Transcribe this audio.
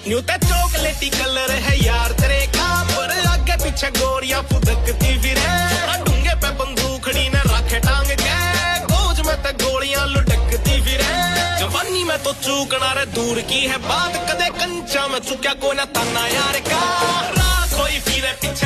New ते चॉकलेटी colour है यार तेरे का, पर आगे पीछे गोरियां फुदकती फिरे, डूंगे पे बंदूकड़ी ने रखे टांग के, गोज में ते गोलियां लुढ़कती फिरे। जवानी में तो चूकना रे दूर की है बात, कदे कंचा में चुक्या कोई ना ताना यार का, राह कोई फिरे पीछे